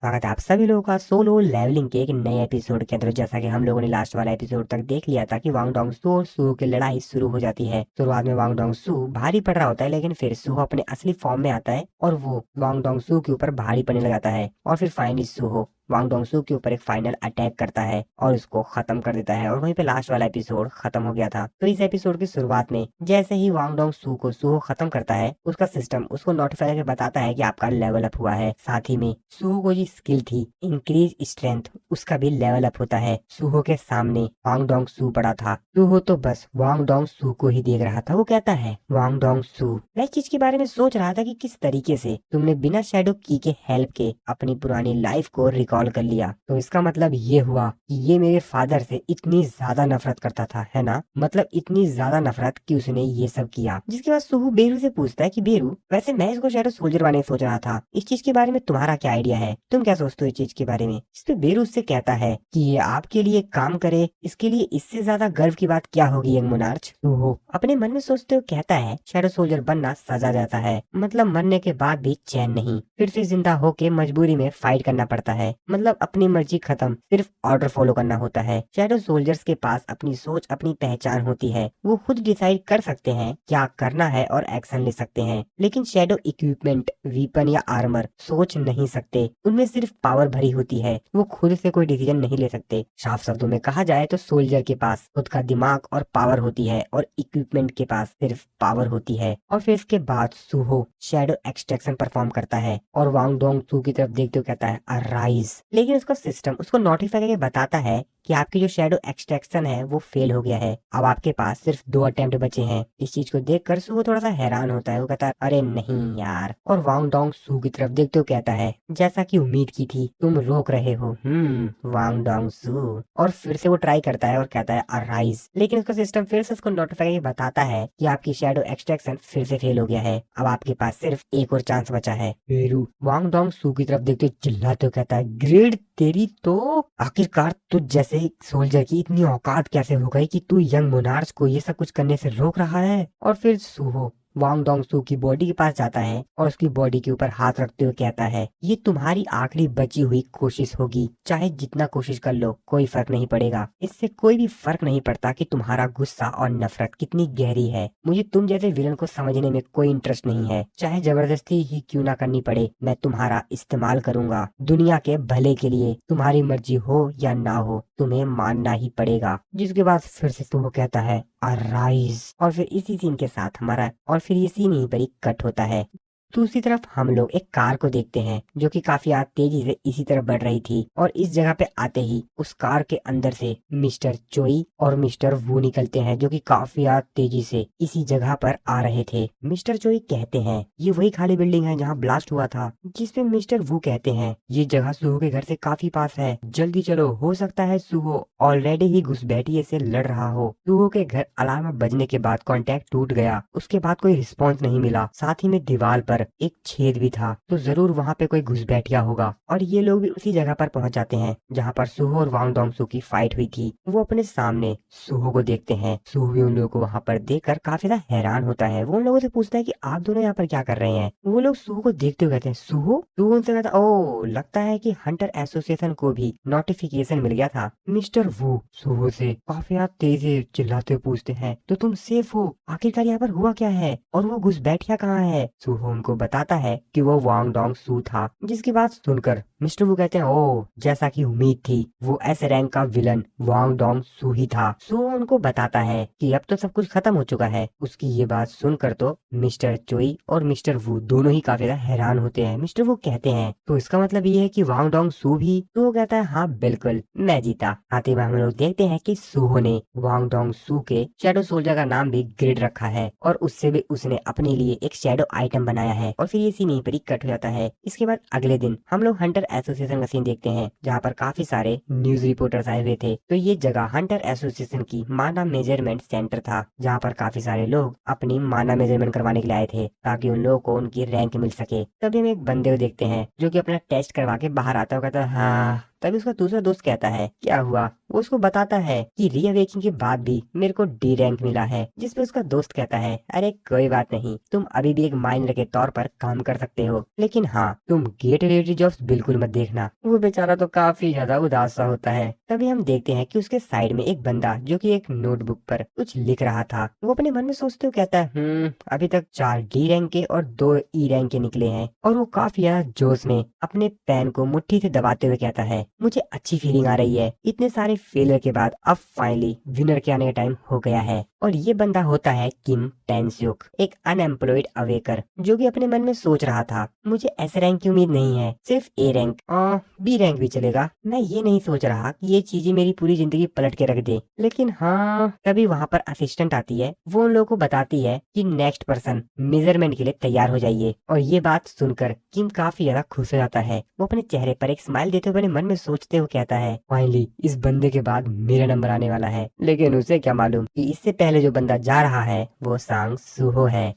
स्वागत है आप सभी लोगों का सोलो लेवलिंग के एक नए एपिसोड के अंदर। जैसा कि हम लोगों ने लास्ट वाला एपिसोड तक देख लिया था कि वांग डोंग सू और सू की लड़ाई शुरू हो जाती है। शुरुआत में वांग डोंग सू भारी पड़ रहा होता है, लेकिन फिर सू अपने असली फॉर्म में आता है और वो वांग डोंग सू के ऊपर भारी पड़ने लग जाता है। और फिर फाइनली सू वांग डोंग सू के ऊपर एक फाइनल अटैक करता है और उसको खत्म कर देता है। और वहीं पे लास्ट वाला एपिसोड खत्म हो गया था। तो इस एपिसोड की शुरुआत में जैसे ही वांग डोंग सू को सू खत्म करता है, उसका सिस्टम उसको नोटिफाई करके बताता है कि आपका लेवल अप हुआ है। साथ ही में सूहो को जो स्किल थी इंक्रीज स्ट्रेंथ, उसका भी लेवल अप होता है। सूहो के सामने वांग डोंग सू पड़ा था। सूहो तो बस वांग डोंग सू को ही देख रहा था। वो कहता है, वांग डोंग सू, मैं इस चीज के बारे में सोच रहा था कि किस तरीके से तुमने बिना शैडो की के हेल्प के अपनी पुरानी लाइफ को रिकॉल कर लिया। तो इसका मतलब ये हुआ कि ये मेरे फादर से इतनी ज्यादा नफरत करता था, है ना? मतलब इतनी ज्यादा नफरत कि उसने ये सब किया। जिसके बाद सुहू बेरू से पूछता है कि बेरू, वैसे मैं इसको शैडो सोल्जर बनाने सोच रहा था, इस चीज के बारे में तुम्हारा क्या आइडिया है? तुम क्या सोचते हो इस चीज के बारे में? इस पे बेरू उससे कहता है कि ये आपके लिए काम करे, इसके लिए इससे ज्यादा गर्व की बात क्या होगी यंग मोनार्च। सुहू अपने मन में सोचते हुए कहता है, शैडो सोल्जर बनना सजा जाता है, मतलब मरने के बाद भी चैन नहीं, फिर से जिंदा होके मजबूरी में फाइट करना पड़ता है, मतलब अपनी मर्जी खत्म, सिर्फ ऑर्डर फॉलो करना होता है। शैडो सोल्जर्स के पास अपनी सोच, अपनी पहचान होती है, वो खुद डिसाइड कर सकते हैं क्या करना है और एक्शन ले सकते हैं। लेकिन शैडो इक्विपमेंट, वीपन या आर्मर सोच नहीं सकते, उनमें सिर्फ पावर भरी होती है, वो खुद से कोई डिसीजन नहीं ले सकते। साफ शब्दों में कहा जाए तो सोल्जर के पास खुद का दिमाग और पावर होती है और इक्विपमेंट के पास सिर्फ पावर होती है। और फिर इसके बाद सुहो शैडो एक्सट्रैक्शन परफॉर्म करता है और वांग डोंग सू की तरफ देखते हुए कहता है, अराइज। लेकिन उसका सिस्टम उसको नोटिफाई करके बताता है कि आपकी जो शैडो एक्सट्रैक्शन है वो फेल हो गया है, अब आपके पास सिर्फ 2 अटेम्प्ट बचे हैं। इस चीज को देखकर सू थोड़ा सा हैरान होता है। वो कहता है, अरे नहीं यार। और वांग डोंग सू की तरफ देखते हुए कहता है, जैसा कि उम्मीद की थी, तुम रोक रहे हो वांग डोंग सू। और फिर से वो ट्राई करता है और कहता है, अराइज। लेकिन उसका सिस्टम फिर से उसको नोटिफाई करके बताता है कि आपकी शैडो एक्सट्रैक्शन फिर से फेल हो गया है, अब आपके पास सिर्फ एक और चांस बचा है। पेरू वांग डोंग सू की तरफ देखते चिल्लाते हुए कहता है, ग्रेड तेरी तो, आखिरकार तुझ जैसे सोल्जर की इतनी औकात कैसे हो गई कि तू यंग मोनार्च को ये सब कुछ करने से रोक रहा है? और फिर सूहो वांग डोंग सू की बॉडी के पास जाता है और उसकी बॉडी के ऊपर हाथ रखते हुए कहता है, ये तुम्हारी आखिरी बची हुई कोशिश होगी, चाहे जितना कोशिश कर लो कोई फर्क नहीं पड़ेगा। इससे कोई भी फर्क नहीं पड़ता कि तुम्हारा गुस्सा और नफरत कितनी गहरी है। मुझे तुम जैसे विलन को समझने में कोई इंटरेस्ट नहीं है, चाहे जबरदस्ती ही क्यों ना करनी पड़े, मैं तुम्हारा इस्तेमाल करूंगा दुनिया के भले के लिए। तुम्हारी मर्जी हो या ना हो, तुम्हें मानना ही पड़ेगा। जिसके बाद फिर से वो कहता है, अराइज। और फिर इसी सीन के साथ हमारा और फिर ये सीन ही बड़ी कट होता है। दूसरी तरफ हम लोग एक कार को देखते हैं जो कि काफी तेजी से इसी तरफ बढ़ रही थी। और इस जगह पे आते ही उस कार के अंदर से मिस्टर चोई और मिस्टर वू निकलते हैं, जो कि काफी तेजी से इसी जगह पर आ रहे थे। मिस्टर चोई कहते हैं, ये वही खाली बिल्डिंग है जहाँ ब्लास्ट हुआ था। जिसपे मिस्टर वू कहते हैं, ये जगह सुहो के घर से काफी पास है, जल्दी चलो, हो सकता है सुहो ऑलरेडी ही घुसपैठिए से लड़ रहा हो। सुहो के घर अलार्म बजने के बाद कांटेक्ट टूट गया, उसके बाद कोई रिस्पॉन्स नहीं मिला। साथ ही में दीवार पर एक छेद भी था, तो जरूर वहाँ पे कोई घुसपैठिया होगा। और ये लोग भी उसी जगह पर पहुंच जाते हैं जहाँ पर सुहो और वांग डोंग सू की फाइट हुई थी। वो अपने सामने सुहो को देखते हैं। सुहो भी उन लोगों को वहाँ पर देखकर काफी ज्यादा हैरान होता है। वो उन लोगों से पूछता है कि आप दोनों यहाँ पर क्या कर रहे हैं? वो लोग सुहो को देखते हुए कहते हैं, सुहो? सुहो उनसे कहता, ओ लगता है कि हंटर एसोसिएशन को भी नोटिफिकेशन मिल गया था। मिस्टर वू सुहो से काफी तेज से चिल्लाते हुए पूछते हैं, तो तुम सेफ हो? आखिरकार यहाँ पर हुआ क्या है और वो घुसपैठिया कहाँ है? सुहो उनको बताता है कि वो वांग डोंग सू था। जिसकी बात सुनकर मिस्टर वू कहते हैं, ओ जैसा कि उम्मीद थी, वो एस रैंक का विलन वांग डोंग सू ही था। सू उनको बताता है कि अब तो सब कुछ खत्म हो चुका है। उसकी ये बात सुनकर तो मिस्टर चोई और मिस्टर वू दोनों ही काफी ज्यादा हैरान होते हैं। मिस्टर वू कहते हैं, तो इसका मतलब ये है कि वांग डोंग सू भी? तो वो कहता है, हाँ बिल्कुल, मैं जीता। आते हुए हम लोग देखते हैं कि सूहो ने वांग डोंग सू के शैडो सोल्जर का नाम भी ग्रिड रखा है और उससे भी उसने अपने लिए एक शैडो आइटम बनाया है। और फिर ये सीन यहीं पर ही कट हो जाता है। इसके बाद अगले दिन हम लोग हंटर एसोसिएशन का सीन देखते हैं, जहाँ पर काफी सारे न्यूज रिपोर्टर्स आए हुए थे। तो ये जगह हंटर एसोसिएशन की माना मेजरमेंट सेंटर था, जहाँ पर काफी सारे लोग अपनी माना मेजरमेंट करवाने के लिए आए थे, ताकि उन लोगों को उनकी रैंक मिल सके। तभी हम एक बंदे को देखते हैं जो कि अपना टेस्ट करवा के बाहर आता है। कहता है, हाँ तभी उसका दूसरा दोस्त कहता है क्या हुआ। वो उसको बताता है कि रीअवेकिंग के बाद भी मेरे को डी रैंक मिला है, जिसपे उसका दोस्त कहता है अरे कोई बात नहीं, तुम अभी भी एक माइनर के तौर पर काम कर सकते हो, लेकिन हाँ तुम गेट रिलेटेड जॉब्स बिल्कुल मत देखना। वो बेचारा तो काफी ज्यादा उदास सा होता है। तभी हम देखते हैं कि उसके साइड में एक बंदा जो कि एक नोटबुक पर कुछ लिख रहा था। वो अपने मन में सोचते हुए कहता है अभी तक 4 डी रैंक के और 2 ई रैंक के निकले हैं। और वो काफी ज्यादा जोश में अपने पेन को मुट्ठी से दबाते हुए कहता है मुझे अच्छी फीलिंग आ रही है, इतने सारे फेलियर के बाद अब फाइनली विनर के आने का टाइम हो गया है। और ये बंदा होता है किम टेंसुक, एक अनएम्प्लॉयड अवेकर जो कि अपने मन में सोच रहा था मुझे एस रैंक की उम्मीद नहीं है, सिर्फ ए रैंक और बी रैंक भी चलेगा। मैं ये नहीं सोच रहा कि ये चीजें मेरी पूरी जिंदगी पलट के रख दे। लेकिन हाँ तभी वहाँ पर असिस्टेंट आती है, वो उन लोगों को बताती है कि नेक्स्ट पर्सन मेजरमेंट के लिए तैयार हो जाइए। और ये बात सुनकर किम काफी ज्यादा खुश हो जाता है। वो अपने चेहरे पर एक स्माइल देते हुए अपने मन में सोचते हुए कहता है फाइनली इस बंदे के बाद मेरा नंबर आने वाला है। लेकिन उसे क्या मालूम कि इससे पहले जो बंदा जा रहा है वो सांग सुहो है।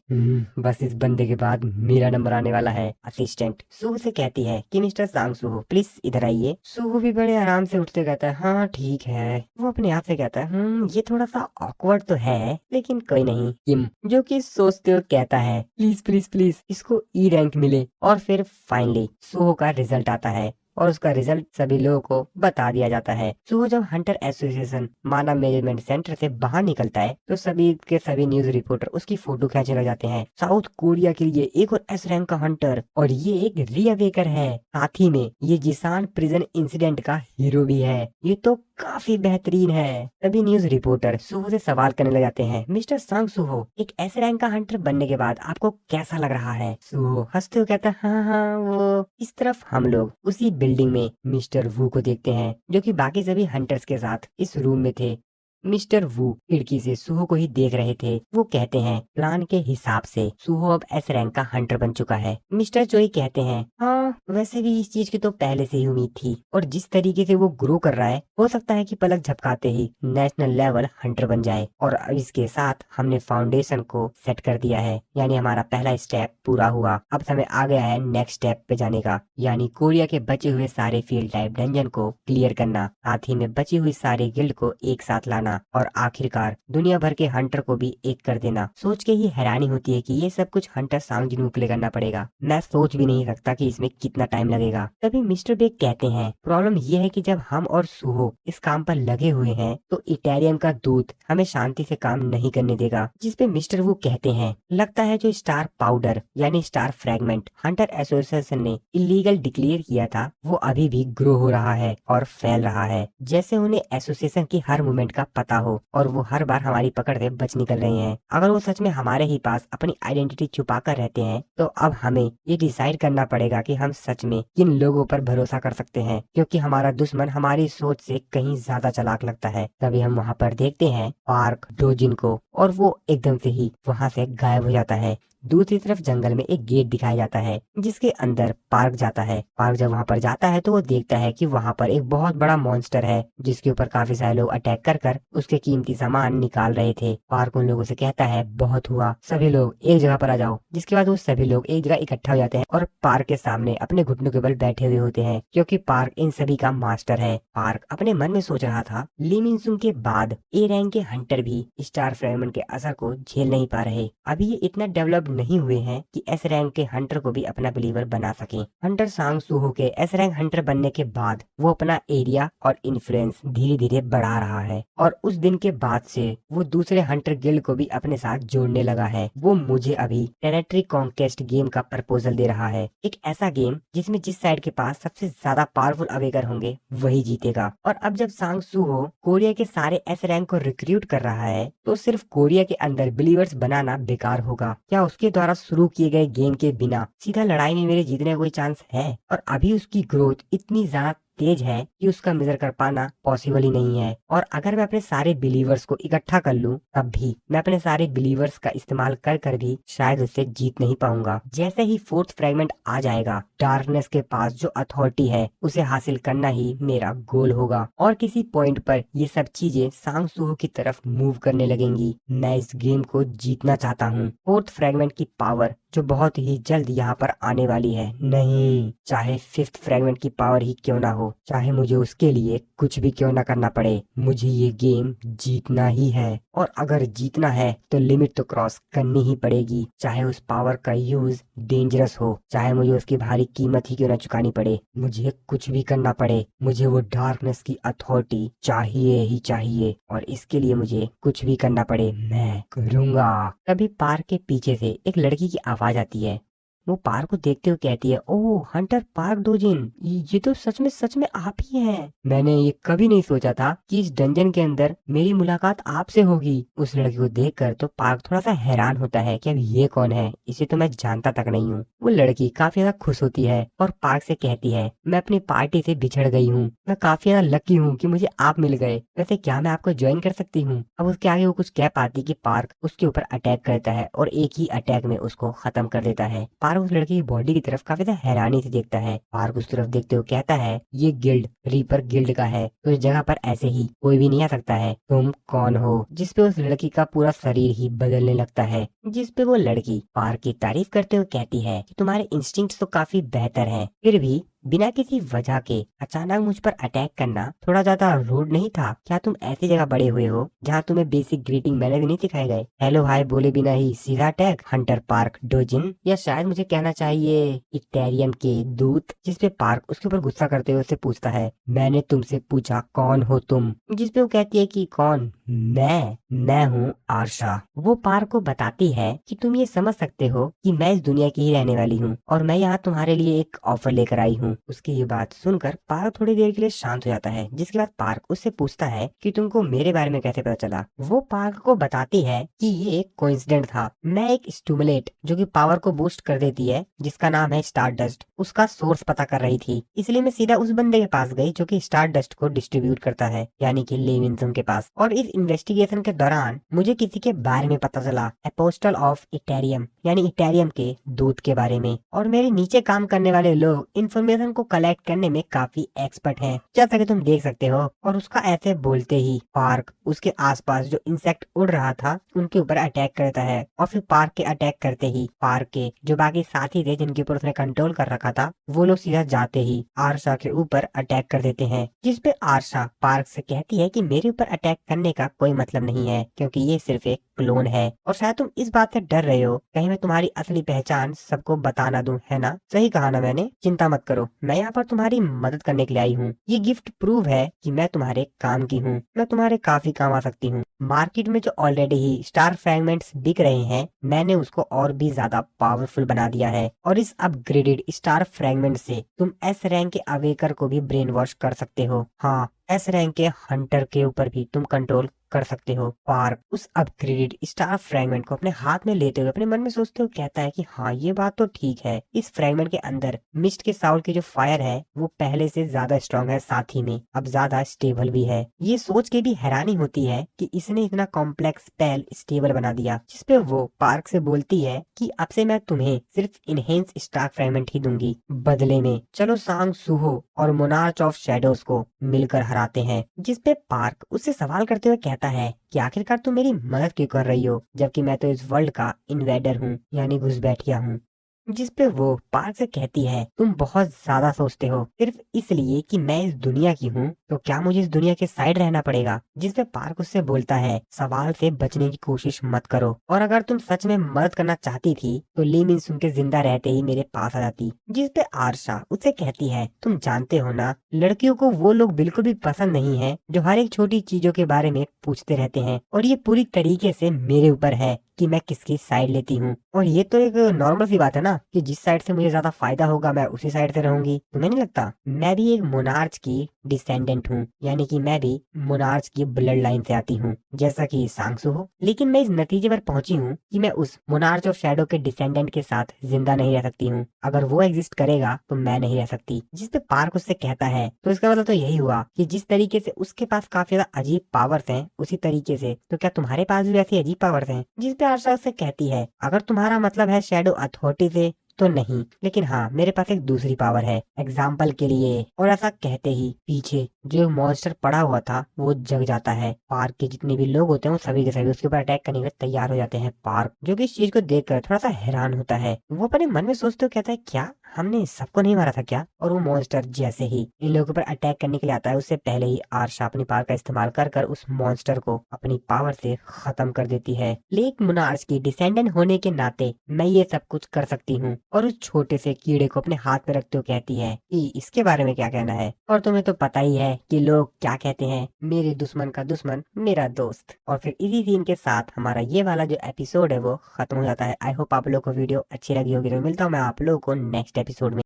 बस इस बंदे के बाद मेरा नंबर आने वाला है। असिस्टेंट सुहो से कहती है कि मिस्टर सांग सुहो प्लीज इधर आइए। सुहो भी बड़े आराम से उठते कहता है हाँ ठीक है। वो अपने आप से कहता है ये थोड़ा सा ऑकवर्ड तो है लेकिन कोई नहीं। किम जो कि सोचते हुए कहता है प्लीज प्लीज प्लीज इसको ई रैंक मिले। और फिर फाइनली सुहो का रिजल्ट आता है और उसका रिजल्ट सभी लोगों को बता दिया जाता है। सुहो जब हंटर एसोसिएशन मानव मैनेजमेंट सेंटर से बाहर निकलता है तो सभी के सभी न्यूज रिपोर्टर उसकी फोटो खींचने लग जाते हैं। साउथ कोरिया के लिए एक और एस रैंक का हंटर, और ये एक रीअवेकर है, साथ ही में ये जिसान प्रिजन इंसिडेंट का हीरो भी है। ये तो काफी बेहतरीन है। तभी न्यूज रिपोर्टर सुहो से सवाल करने लग जाते हैं मिस्टर सांग सुहो एक एस रैंक का हंटर बनने के बाद आपको कैसा लग रहा है। सुहो हंसते हुए कहता है हाँ वो। इस तरफ हम लोग उसी बिल्डिंग में मिस्टर वू को देखते हैं जो कि बाकी सभी हंटर्स के साथ इस रूम में थे। मिस्टर वू खिड़की से सुहो को ही देख रहे थे। वो कहते हैं प्लान के हिसाब से सुहो अब एस रैंक का हंटर बन चुका है। मिस्टर चोई कहते हैं हाँ वैसे भी इस चीज की तो पहले से ही उम्मीद थी, और जिस तरीके से वो ग्रो कर रहा है हो सकता है कि पलक झपकाते ही नेशनल लेवल हंटर बन जाए। और अब इसके साथ हमने फाउंडेशन को सेट कर दिया है, यानी हमारा पहला स्टेप पूरा हुआ। अब समय आ गया है नेक्स्ट स्टेप पे जाने का, यानी कोरिया के बचे हुए सारे फील्ड टाइप डंजन को क्लियर करना, साथ ही में बची हुई सारे गिल्ड को एक साथ लाना और आखिरकार दुनिया भर के हंटर को भी एक कर देना। सोच के ही हैरानी होती है कि ये सब कुछ हंटर सांग जिन्हों के लिए करना पड़ेगा। मैं सोच भी नहीं सकता कि इसमें कितना टाइम लगेगा। तभी मिस्टर बेग कहते हैं प्रॉब्लम ये है कि जब हम और सुहो इस काम पर लगे हुए हैं तो इटारियम का दूत हमें शांति से काम नहीं करने देगा। जिसपे मिस्टर वो कहते हैं लगता है जो स्टार पाउडर यानी स्टार फ्रेगमेंट हंटर एसोसिएशन ने इलीगल डिक्लेयर किया था वो अभी भी ग्रो हो रहा है और फैल रहा है, जैसे उन्हें एसोसिएशन की हर मूवमेंट का पता हो और वो हर बार हमारी पकड़ से बच निकल रहे हैं। अगर वो सच में हमारे ही पास अपनी आइडेंटिटी छुपा कर रहते हैं तो अब हमें ये डिसाइड करना पड़ेगा कि हम सच में किन लोगों पर भरोसा कर सकते हैं, क्योंकि हमारा दुश्मन हमारी सोच से कहीं ज्यादा चालाक लगता है। तभी हम वहाँ पर देखते हैं पार्क डोजिन को, और वो एकदम से ही वहाँ से गायब हो जाता है। दूसरी तरफ जंगल में एक गेट दिखाया जाता है जिसके अंदर पार्क जाता है। पार्क जब वहाँ पर जाता है तो वो देखता है कि वहाँ पर एक बहुत बड़ा मॉन्स्टर है जिसके ऊपर काफी सारे लोग अटैक कर कर उसके कीमती सामान निकाल रहे थे। पार्क उन लोगों से कहता है बहुत हुआ, सभी लोग एक जगह पर आ जाओ। जिसके बाद वो सभी लोग एक जगह इकट्ठा हो जाते हैं और पार्क के सामने अपने घुटनों के बल बैठे हुए होते हैं, क्योंकि पार्क इन सभी का मास्टर है। पार्क अपने मन में सोच रहा था ली मिनसुंग के बाद ए रैंक के हंटर भी स्टार फ्रेगमेंट के असर को झेल नहीं पा रहे। अभी ये इतना डेवलप नहीं हुए हैं कि एस रैंक के हंटर को भी अपना बिलीवर बना सके। हंटर सांग सुहो के एस रैंक हंटर बनने के बाद वो अपना एरिया और इन्फ्लुएंस धीरे धीरे बढ़ा रहा है, और उस दिन के बाद से वो दूसरे हंटर गिल्ड को भी अपने साथ जोड़ने लगा है। वो मुझे अभी टेरिटरी कॉन्क्वेस्ट गेम का प्रपोजल दे रहा है, एक ऐसा गेम जिसमें जिस साइड के पास सबसे ज्यादा पावरफुल अवेकर होंगे वही जीतेगा। और अब जब सांग सुहो कोरिया के सारे एस रैंक को रिक्रूट कर रहा है तो सिर्फ कोरिया के अंदर बिलीवर्स बनाना बेकार होगा। क्या उसके द्वारा शुरू किए गए गेम के बिना सीधा लड़ाई में मेरे जीतने का कोई चांस है? और अभी उसकी ग्रोथ इतनी ज्यादा तेज है कि उसका मेजर कर पाना पॉसिबल ही नहीं है। और अगर मैं अपने सारे बिलीवर्स को इकट्ठा कर लूं तब भी मैं अपने सारे बिलीवर्स का इस्तेमाल कर कर भी शायद उससे जीत नहीं पाऊंगा। जैसे ही फोर्थ फ्रेगमेंट आ जाएगा डार्कनेस के पास जो अथॉरिटी है उसे हासिल करना ही मेरा गोल होगा, और किसी पॉइंट पर ये सब चीजें सांग सुहो की तरफ मूव करने लगेंगी। मैं इस गेम को जीतना चाहता हूँ। फोर्थ फ्रेगमेंट की पावर जो बहुत ही जल्द यहाँ पर आने वाली है, नहीं चाहे फिफ्थ फ्रेगमेंट की पावर ही क्यों ना हो, हो, चाहे मुझे उसके लिए कुछ भी क्यों ना करना पड़े। मुझे ये गेम जीतना ही है, और अगर जीतना है तो लिमिट तो क्रॉस करनी ही पड़ेगी, चाहे उस पावर का यूज डेंजरस हो, चाहे मुझे उसकी भारी कीमत ही क्यों ना चुकानी पड़े। मुझे कुछ भी करना पड़े, मुझे वो डार्कनेस की अथॉरिटी चाहिए ही चाहिए, और इसके लिए मुझे कुछ भी करना पड़े मैं करूंगा। तभी पार्क के पीछे से एक लड़की की आवाज आती है। वो पार्क को देखते हुए कहती है, ओह हंटर पार्क डोजिन, ये तो सच में आप ही हैं। मैंने ये कभी नहीं सोचा था कि इस डंजन के अंदर मेरी मुलाकात आपसे होगी। उस लड़की को देखकर तो पार्क थोड़ा सा हैरान होता है कि अब ये कौन है, इसे तो मैं जानता तक नहीं हूँ। वो लड़की काफी ज्यादा खुश होती है और पार्क से कहती है, मैं अपनी पार्टी से बिछड़ गई हूँ, मैं काफी ज्यादा लकी हूँ कि मुझे आप मिल गए। वैसे क्या मैं आपको ज्वाइन कर सकती हूँ? अब उसके आगे वो कुछ कह पाती कि पार्क उसके ऊपर अटैक करता है और एक ही अटैक में उसको खत्म कर देता है। पार्क उस लड़की की बॉडी की तरफ काफी ज्यादा हैरानी से देखता है। पार्क उस तरफ देखते हुए कहता है, ये गिल्ड रीपर गिल्ड का है, तो इस जगह पर ऐसे ही कोई भी नहीं आ सकता है, तुम कौन हो? जिसपे उस लड़की का पूरा शरीर ही बदलने लगता है। जिसपे वो लड़की पार्क की तारीफ करते हुए कहती है कि तुम्हारे इंस्टिंक्ट्स तो काफी बेहतर हैं, फिर भी बिना किसी वजह के अचानक मुझ पर अटैक करना थोड़ा ज्यादा रूड नहीं था? क्या तुम ऐसी जगह बड़े हुए हो जहाँ तुम्हें बेसिक ग्रीटिंग मैनर भी नहीं सिखाए गए? हेलो हाय बोले बिना ही सीधा अटैक, हंटर पार्क डोजिन, या शायद मुझे कहना चाहिए इटेरियम के दूत। जिसपे पार्क उसके ऊपर गुस्सा करते हुए उससे पूछता है, मैंने तुमसे पूछा कौन हो तुम? जिसपे वो कहती है कि कौन? मैं हूँ आरशा। वो पार्क को बताती है कि तुम ये समझ सकते हो कि मैं इस दुनिया की ही रहने वाली हूँ, और मैं यहाँ तुम्हारे लिए एक ऑफर लेकर आई हूँ। उसकी ये बात सुनकर पार्क थोड़ी देर के लिए शांत हो जाता है, जिसके बाद पार्क उससे पूछता है कि तुमको मेरे बारे में कैसे पता चला? वो पार्क को बताती है कि ये एक कोइंसिडेंट था। मैं एक स्टिमुलेट जो कि पावर को बूस्ट कर देती है, जिसका नाम है स्टार डस्ट, उसका सोर्स पता कर रही थी। इसलिए मैं सीधा उस बंदे के पास गई जो कि स्टार डस्ट को डिस्ट्रीब्यूट करता है, यानी कि लेविंसन के पास। और इस इन्वेस्टिगेशन के दौरान मुझे किसी के बारे में पता चला, अपोस्टल ऑफ इटेरियम, यानी इटेरियम के दूत के बारे में। और मेरे नीचे काम करने वाले लोग इंफॉर्मेशन को कलेक्ट करने में काफी एक्सपर्ट हैं, जैसा कि तुम देख सकते हो। और उसका ऐसे बोलते ही पार्क उसके आसपास जो इंसेक्ट उड़ रहा था उनके ऊपर अटैक करता है, और फिर पार्क के अटैक करते ही पार्क के जो बाकी साथी थे जिनके ऊपर उसने कंट्रोल कर रखा था, वो लोग सीधा जाते ही आरशा के ऊपर अटैक कर देते हैं। जिसपे आरशा पार्क से कहती है कि मेरे ऊपर अटैक करने का कोई मतलब नहीं है, क्योंकि ये सिर्फ एक क्लोन है, और शायद तुम इस बात से डर रहे हो कहीं मैं तुम्हारी असली पहचान सबको बता ना दूं, है ना? सही कहा ना मैंने? चिंता मत करो, मैं यहाँ पर तुम्हारी मदद करने के लिए आई हूँ। ये गिफ्ट प्रूव है कि मैं तुम्हारे काम की हूँ, मैं तुम्हारे काफी काम आ सकती हूँ। मार्केट में जो ऑलरेडी ही स्टार फ्रैगमेंट्स बिक रहे हैं, मैंने उसको और भी ज्यादा पावरफुल बना दिया है, और इस अपग्रेडेड स्टार फ्रैगमेंट से तुम एस रैंक के अवेकर को भी ब्रेन वॉश कर सकते हो। हाँ, एस रैंक के हंटर के ऊपर भी तुम कंट्रोल कर सकते हो। पार्क उस अपग्रेडेड स्टार फ्रैगमेंट को अपने हाथ में लेते हुए अपने मन में सोचते हुए कहता है कि हाँ, ये बात तो ठीक है, इस फ्रैगमेंट के अंदर मिस्ट के साउल की जो फायर है वो पहले से ज्यादा स्ट्रॉन्ग है, साथ ही में अब ज्यादा स्टेबल भी है। ये सोच के भी हैरानी होती है कि इसने इतना कॉम्प्लेक्स स्पेल स्टेबल बना दिया। जिसपे वो पार्क से बोलती है कि अब से मैं तुम्हें सिर्फ इनहेंस स्टार फ्रैगमेंट ही दूंगी, बदले में चलो सांग सुहो और मोनार्च ऑफ शैडोज को मिलकर हराते हैं। जिसपे पार्क उससे सवाल करते हुए कहता है कि आखिरकार तुम मेरी मदद क्यों कर रही हो, जबकि मैं तो इस वर्ल्ड का इन्वेडर हूँ, यानी घुसपैठिया हूँ। जिसपे वो पार्क से कहती है, तुम बहुत ज्यादा सोचते हो, सिर्फ इसलिए कि मैं इस दुनिया की हूँ तो क्या मुझे इस दुनिया के साइड रहना पड़ेगा? जिसपे पार्क उससे बोलता है, सवाल से बचने की कोशिश मत करो, और अगर तुम सच में मदद करना चाहती थी तो ली मिन सुन के जिंदा रहते ही मेरे पास आ जाती। जिसपे आरशा उससे कहती है, तुम जानते हो ना, लड़कियों को वो लोग बिल्कुल भी पसंद नहीं है जो हर एक छोटी चीजों के बारे में पूछते रहते हैं, और ये पूरी तरीके से मेरे ऊपर है कि मैं किसकी साइड लेती हूँ। और ये तो एक नॉर्मल सी बात है ना कि जिस साइड से मुझे ज्यादा फायदा होगा मैं उसी साइड से रहूंगी। तुम्हें नहीं लगता? मैं भी एक मोनार्च की डिसेंडेंट हूँ, यानी कि मैं भी मोनार्च की ब्लड लाइन से आती हूँ, जैसा कि सांगसु हो। लेकिन मैं इस नतीजे पर पहुंची हूँ कि मैं उस मोनार्च ऑफ शैडो के डिसेंडेंट के साथ जिंदा नहीं रह सकती हूँ। अगर वो एग्जिस्ट करेगा तो मैं नहीं रह सकती। जिसपे पार्क उससे कहता है, तो इसका मतलब तो यही हुआ कि जिस तरीके से उसके पास काफी ज्यादा अजीब पावर्स हैं, उसी तरीके से तो क्या तुम्हारे पास भी वैसी अजीब पावर्स हैं? जिसपे आशा उससे कहती है, अगर तुम्हारा मतलब है शैडो अथॉरिटी से तो नहीं, लेकिन हाँ, मेरे पास एक दूसरी पावर है एग्जाम्पल के लिए। और ऐसा कहते ही पीछे जो मॉन्स्टर पड़ा हुआ था वो जग जाता है। पार्क के जितने भी लोग होते हैं वो सभी के सभी उसके ऊपर अटैक करने के लिए तैयार हो जाते हैं। पार्क जो कि इस चीज को देखकर थोड़ा सा हैरान होता है, वो अपने मन में सोचते हुए कहता है, क्या हमने सबको नहीं मारा था क्या? और वो मॉन्स्टर जैसे ही इन लोगों पर अटैक करने के लिए आता है, उससे पहले ही आर्शा अपनी पावर का इस्तेमाल कर कर उस मॉन्स्टर को अपनी पावर से खत्म कर देती है। लेक मुनार्स की डिसेंडेंट होने के नाते मैं ये सब कुछ कर सकती हूँ। और उस छोटे से कीड़े को अपने हाथ में रखते हुए कहती है कि इसके बारे में क्या कहना है। और तुम्हें तो पता ही है कि लोग क्या कहते हैं, मेरे दुश्मन का दुश्मन मेरा दोस्त। और फिर इसी सीन के साथ हमारा ये वाला जो एपिसोड है वो खत्म हो जाता है। आई होप आप लोग को वीडियो अच्छी लगी होगी। तो मिलता हूँ मैं आप लोगों को नेक्स्ट एपिसोड में।